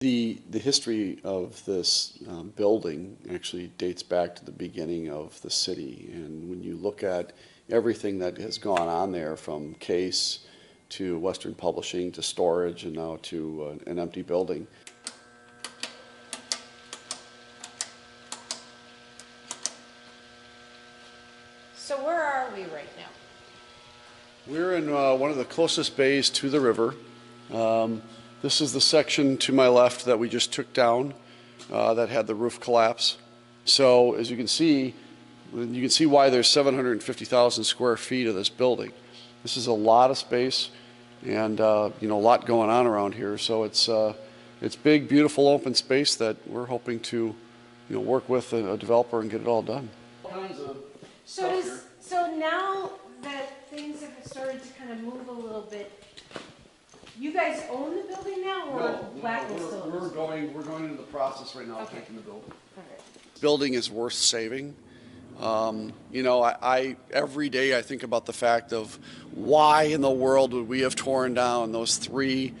The history of this building actually dates back to the beginning of the city. And when you look at everything that has gone on there, from Case to Western Publishing to storage and now to an empty building. So where are we right now? We're in one of the closest bays to the river. This is the section to my left that we just took down that had the roof collapse. So as you can see why there's 750,000 square feet of this building. This is a lot of space, and a lot going on around here. So it's big, beautiful, open space that we're hoping to work with a developer and get it all done. So now that things have started to kind of move a little bit, you guys own the building now, or Blackwood still? We're going into the process right now of taking the building. Okay. Building is worth saving. I every day I think about the fact of why in the world would we have torn down those 3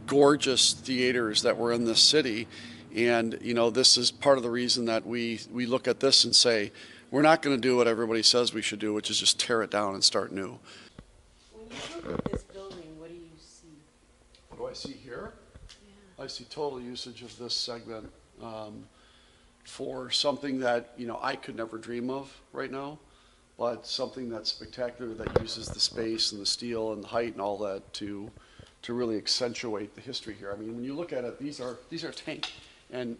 gorgeous theaters that were in this city, and this is part of the reason that we look at this and say we're not going to do what everybody says we should do, which is just tear it down and start new. When you look at this building, what do you see? What do I see here? Yeah. I see total usage of this segment for something that I could never dream of right now, but something that's spectacular that uses the space and the steel and the height and all that to really accentuate the history here. I mean, when you look at it, these are tank and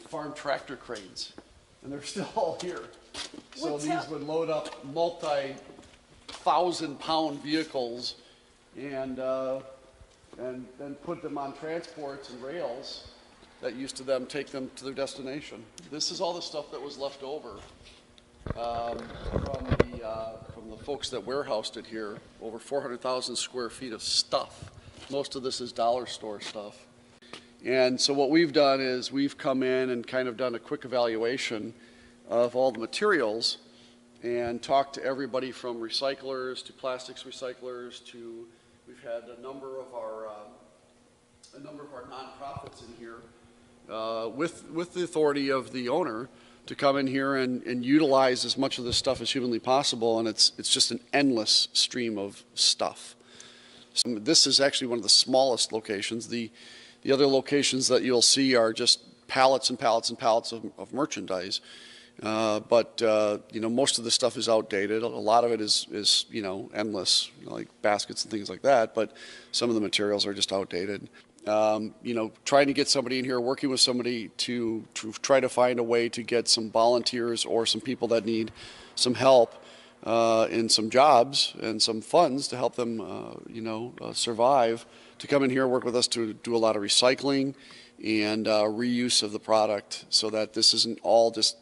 farm tractor cranes, and they're still all here. So these would load up multi-1,000-pound vehicles and then put them on transports and rails that used to take them to their destination. This is all the stuff that was left over from the folks that warehoused it here. Over 400,000 square feet of stuff. Most of this is dollar store stuff. And so what we've done is we've come in and kind of done a quick evaluation of all the materials and talked to everybody from recyclers to plastics recyclers to, we've had a number of our nonprofits in here with the authority of the owner to come in here and utilize as much of this stuff as humanly possible, and it's just an endless stream of stuff. So this is actually one of the smallest locations. The other locations that you'll see are just pallets and pallets and pallets of merchandise. But most of the stuff is outdated. A lot of it is endless, like baskets and things like that, but some of the materials are just outdated. Trying to get somebody in here, working with somebody to try to find a way to get some volunteers or some people that need some help in some jobs and some funds to help them, survive, to come in here and work with us to do a lot of recycling and reuse of the product, so that this isn't all just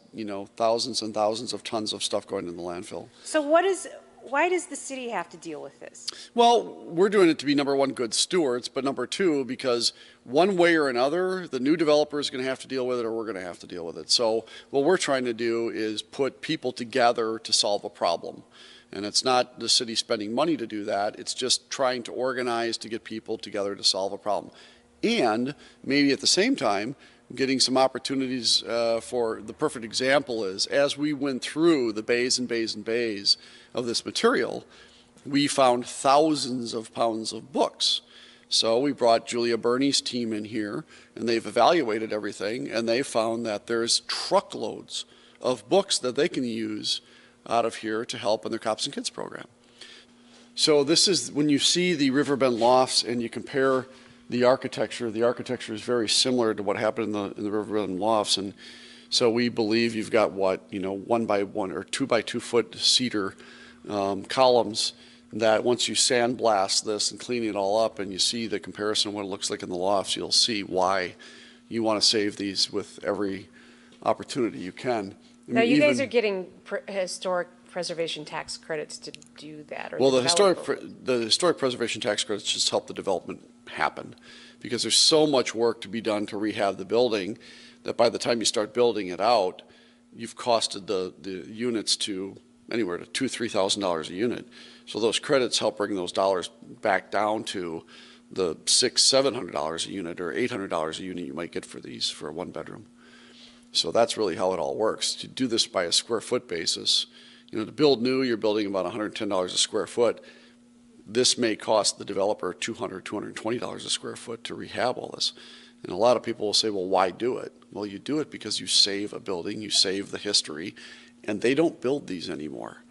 thousands and thousands of tons of stuff going in the landfill. So why does the city have to deal with this? Well, we're doing it to be, number one, good stewards, but number two, because one way or another, the new developer is going to have to deal with it, or we're going to have to deal with it. So what we're trying to do is put people together to solve a problem. And it's not the city spending money to do that. It's just trying to organize to get people together to solve a problem. And maybe at the same time, getting some opportunities for, the perfect example is, as we went through the bays and bays and bays of this material, we found thousands of pounds of books. So we brought Julia Burney's team in here, and they've evaluated everything, and they found that there's truckloads of books that they can use out of here to help in their Cops and Kids program. So this is, when you see the Riverbend lofts and you compare the architecture is very similar to what happened in the Riverbend lofts, and so we believe you've got 1 by 1 or 2 by 2 foot cedar columns that once you sandblast this and clean it all up and you see the comparison of what it looks like in the lofts, you'll see why you want to save these with every opportunity you can. Now you guys are getting historic preservation tax credits to do that, or well, the historic preservation tax credits just help the development happen, because there's so much work to be done to rehab the building that by the time you start building it out, you've costed the units to anywhere to $2,000 to $3,000 a unit. So those credits help bring those dollars back down to the $600-700 a unit or $800 a unit you might get for these for a 1-bedroom. So that's really how it all works. To do this by a square foot basis, to build new, you're building about $110 a square foot. This may cost the developer $200, $220 a square foot to rehab all this. And a lot of people will say, well, why do it? Well, you do it because you save a building, you save the history, and they don't build these anymore.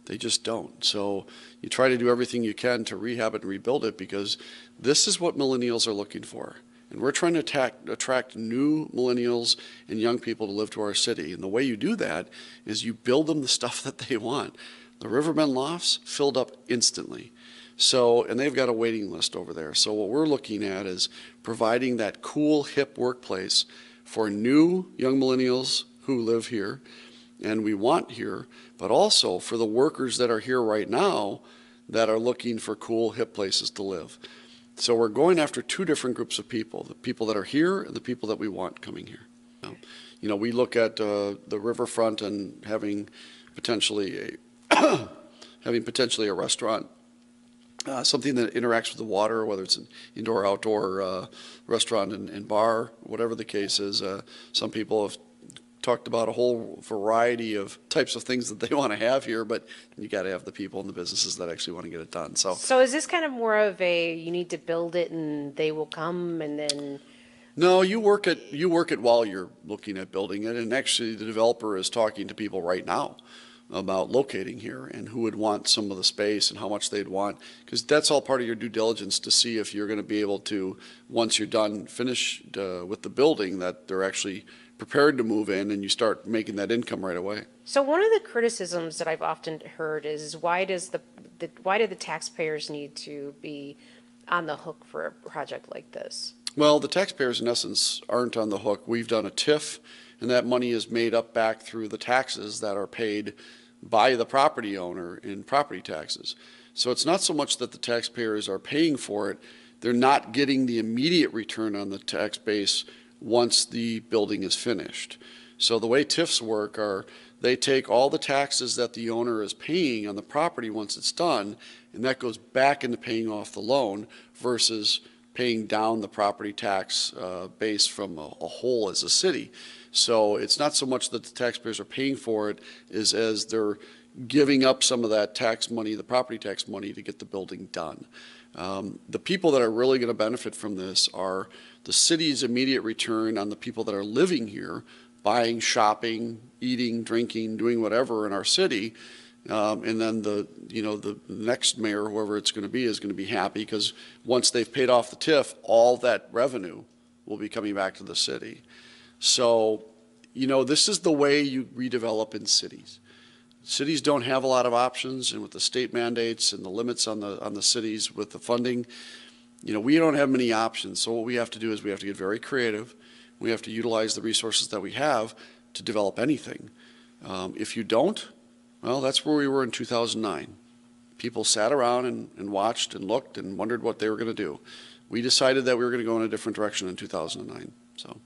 They just don't. So you try to do everything you can to rehab it and rebuild it, because this is what millennials are looking for. And we're trying to attract new millennials and young people to live to our city. And the way you do that is you build them the stuff that they want. The Riverbend Lofts filled up instantly. So, and they've got a waiting list over there. So what we're looking at is providing that cool, hip workplace for new young millennials who live here and we want here, but also for the workers that are here right now that are looking for cool, hip places to live. So we're going after two different groups of people, the people that are here and the people that we want coming here. We look at the riverfront and having potentially a restaurant, something that interacts with the water, whether it's an indoor, outdoor restaurant and bar, whatever the case is. Some people have talked about a whole variety of types of things that they want to have here, but you got to have the people and the businesses that actually want to get it done. So is this kind of more of a, you need to build it and they will come and then? No, you work it while you're looking at building it, and actually the developer is talking to people right now about locating here and who would want some of the space and how much they'd want, because that's all part of your due diligence to see if you're going to be able to, once you're done, finished with the building, that they're actually prepared to move in and you start making that income right away. So one of the criticisms that I've often heard is why do the taxpayers need to be on the hook for a project like this? Well, the taxpayers in essence aren't on the hook. We've done a TIF, and that money is made up back through the taxes that are paid by the property owner in property taxes. So it's not so much that the taxpayers are paying for it, they're not getting the immediate return on the tax base once the building is finished. So the way TIFs work are they take all the taxes that the owner is paying on the property once it's done, and that goes back into paying off the loan versus paying down the property tax base from a whole as a city. So it's not so much that the taxpayers are paying for it as they're giving up some of that tax money, the property tax money, to get the building done. The people that are really going to benefit from this are the city's immediate return on the people that are living here, buying, shopping, eating, drinking, doing whatever in our city. And then the next mayor, whoever it's going to be, is going to be happy because once they've paid off the TIF, all that revenue will be coming back to the city. So, this is the way you redevelop in cities. Cities don't have a lot of options, and with the state mandates and the limits on the cities with the funding, we don't have many options. So what we have to do is we have to get very creative. We have to utilize the resources that we have to develop anything. If you don't, well, that's where we were in 2009. People sat around and watched and looked and wondered what they were going to do. We decided that we were going to go in a different direction in 2009. So.